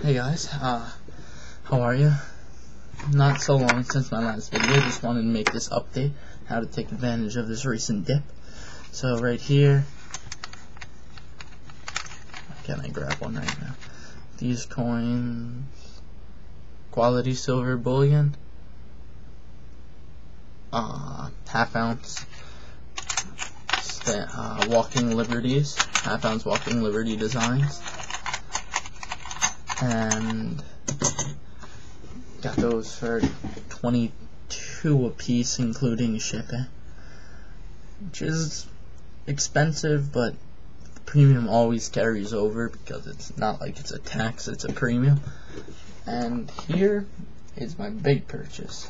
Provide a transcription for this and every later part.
Hey guys, how are you? Not so long since my last video, just wanted to make this update, how to take advantage of this recent dip. So right here, can I grab one right now? These coins, quality silver bullion, half ounce walking liberties, half ounce walking liberty designs, and got those for 22 a piece, including shipping, which is expensive, but the premium always carries over because it's not like it's a tax, it's a premium. And here is my big purchase.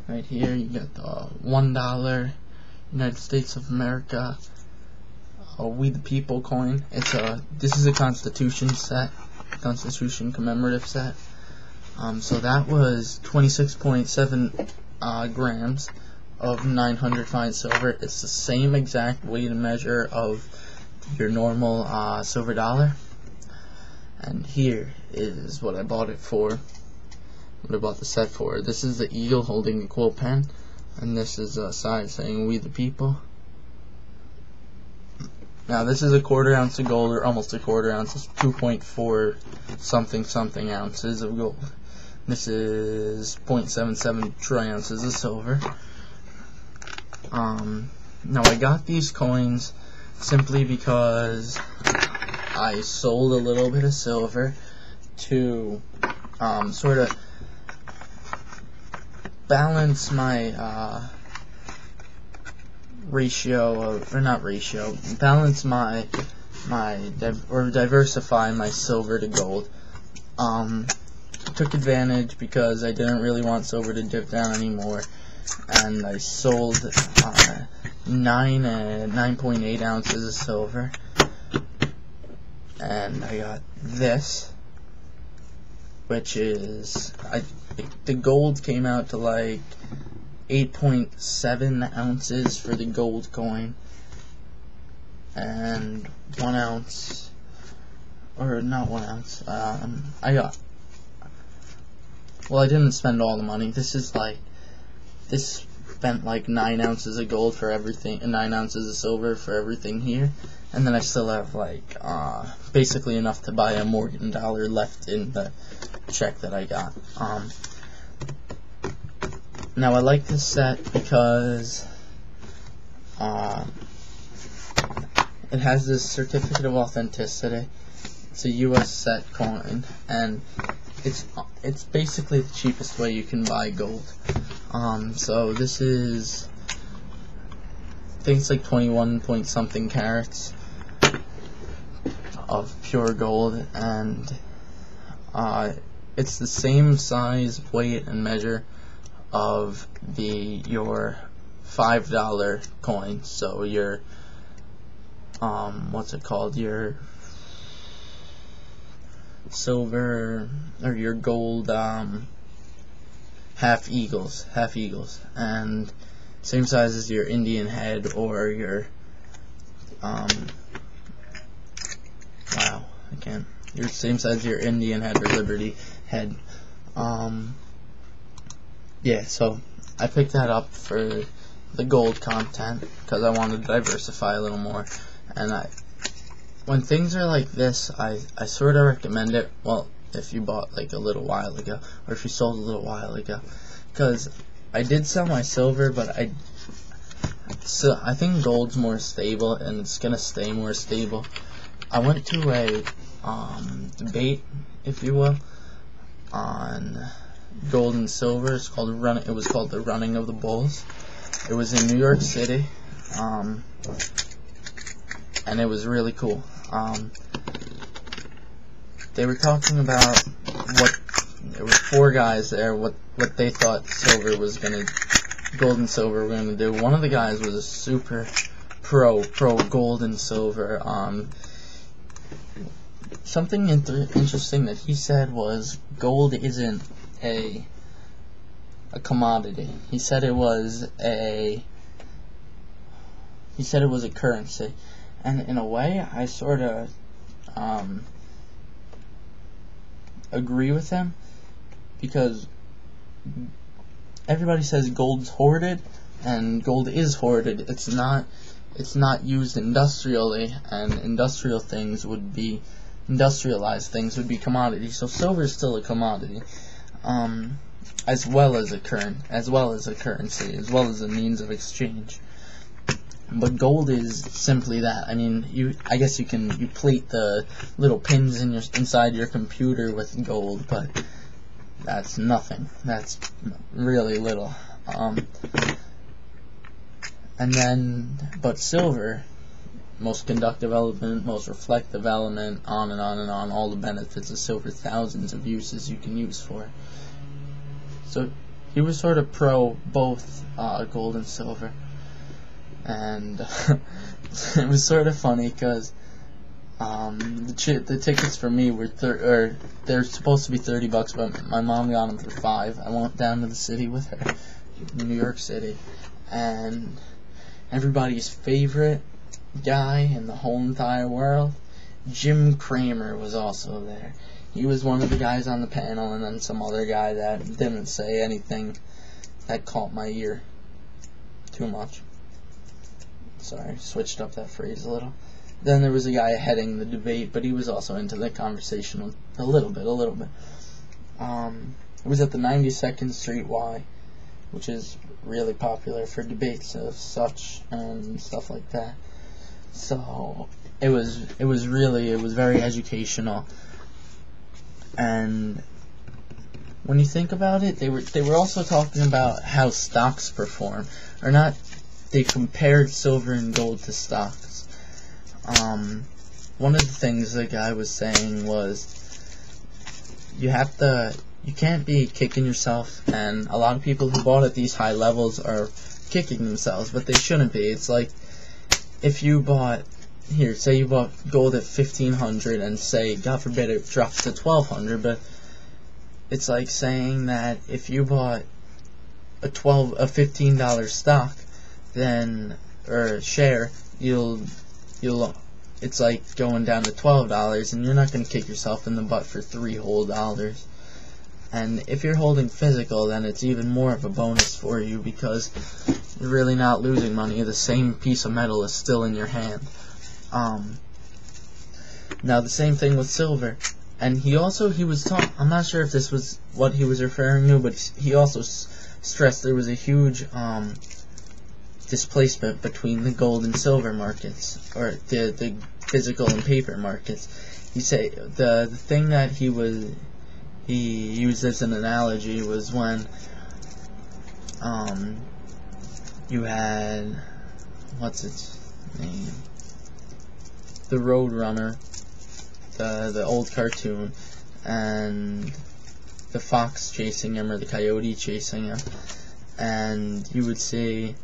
Right here you got the $1 United States of America We the People coin. This is a Constitution set, Constitution commemorative set. So that was 26.7 grams of 900 fine silver. It's the same exact weight and measure of your normal silver dollar. And here is what I bought it for. What I bought the set for. This is the eagle holding a quill pen, and this is a side saying "We the People." Now this is a quarter ounce of gold, or almost a quarter ounce. It's 2.4 something ounces of gold. This is 0.77 troy ounces of silver. Now I got these coins simply because I sold a little bit of silver to sort of balance my diversify my silver to gold. Took advantage because I didn't really want silver to dip down anymore, and I sold 9.8 ounces of silver, and I got this, which is the gold came out to like 8.7 ounces for the gold coin, and 1 ounce, or not 1 ounce. I didn't spend all the money. This spent like 9 ounces of gold for everything, and 9 ounces of silver for everything here, and then I still have like basically enough to buy a Morgan dollar left in the check that I got. Now I like this set because it has this certificate of authenticity. It's a U.S. set coin, and it's basically the cheapest way you can buy gold. So this is, I think it's like 21 point something carats of pure gold, and it's the same size, weight, and measure of your $5 coin. So your your silver, or your gold half eagles, and same size as your Indian head, or your your same size as your Indian head or Liberty head. Yeah, so I picked that up for the gold content because I wanted to diversify a little more. And when things are like this, I sort of recommend it. Well, if you bought like a little while ago, or if you sold a little while ago, because I did sell my silver, but I think gold's more stable, and it's gonna stay more stable. I went to a debate, if you will, on gold and silver. It was called the Running of the Bulls. It was in New York City, and it was really cool. They were talking about there were 4 guys there, what they thought gold and silver were gonna do. One of the guys was a super pro gold and silver. Something interesting that he said was gold isn't a commodity. He said it was a currency, and in a way I sort of agree with him, because everybody says gold's hoarded, and gold is hoarded. It's not used industrially, and industrialized things would be commodities. So silver is still a commodity, as well as a currency, as well as a means of exchange. But gold is simply that. I mean, I guess you plate the little pins inside your computer with gold, but that's nothing. That's really little. But silver, most conductive element, most reflective element, on and on and on, all the benefits of silver, thousands of uses you can use for it. So he was sort of pro both gold and silver. And it was sort of funny because the tickets for me were they're supposed to be $30, but my mom got them for $5. I went down to the city with her, New York City, and everybody's favorite guy in the whole entire world, Jim Cramer, was also there. He was one of the guys on the panel, and then some other guy that didn't say anything that caught my ear too much. Sorry, switched up that phrase a little. Then there was a guy heading the debate, but he was also into the conversation a little bit. It was at the 92nd Street Y, which is really popular for debates of such and stuff like that. So it was very educational. And when you think about it, they were also talking about how stocks perform, or not. They compared silver and gold to stocks. One of the things the guy was saying was you can't be kicking yourself, and a lot of people who bought at these high levels are kicking themselves, but they shouldn't be. It's like if you bought, say you bought gold at $1,500, and say, God forbid, it drops to $1,200, but it's like saying that if you bought a $15 stock, then, or share, it's like going down to $12, and you're not going to kick yourself in the butt for $3 whole. And if you're holding physical, then it's even more of a bonus for you, because you're really not losing money. The same piece of metal is still in your hand. Now the same thing with silver. And he was talking, I'm not sure if this was what he was referring to, but he also stressed there was a huge displacement between the gold and silver markets, or the physical and paper markets. He said the thing that he used as an analogy was when you had, what's its name, the Roadrunner, the old cartoon, and the fox chasing him, or the coyote chasing him, and you would see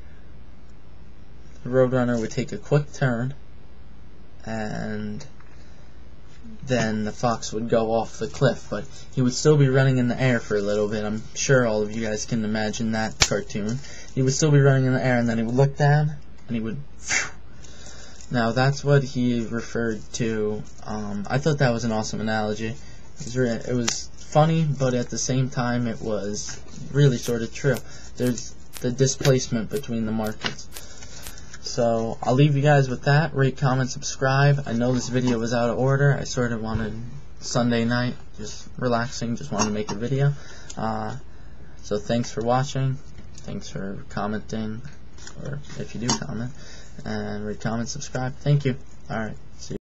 the Roadrunner would take a quick turn, and then the fox would go off the cliff, but he would still be running in the air for a little bit. I'm sure all of you guys can imagine that cartoon. He would still be running in the air, and then he would look down, and he would phew. Now that's what he referred to. I thought that was an awesome analogy. It was funny, but at the same time it was really sort of true. There's the displacement between the markets. So I'll leave you guys with that. Rate, comment, subscribe. I know this video was out of order. I sort of wanted Sunday night, just relaxing, just wanted to make a video. So thanks for watching. Thanks for commenting, or if you do comment. And rate, comment, subscribe. Thank you. Alright, see you.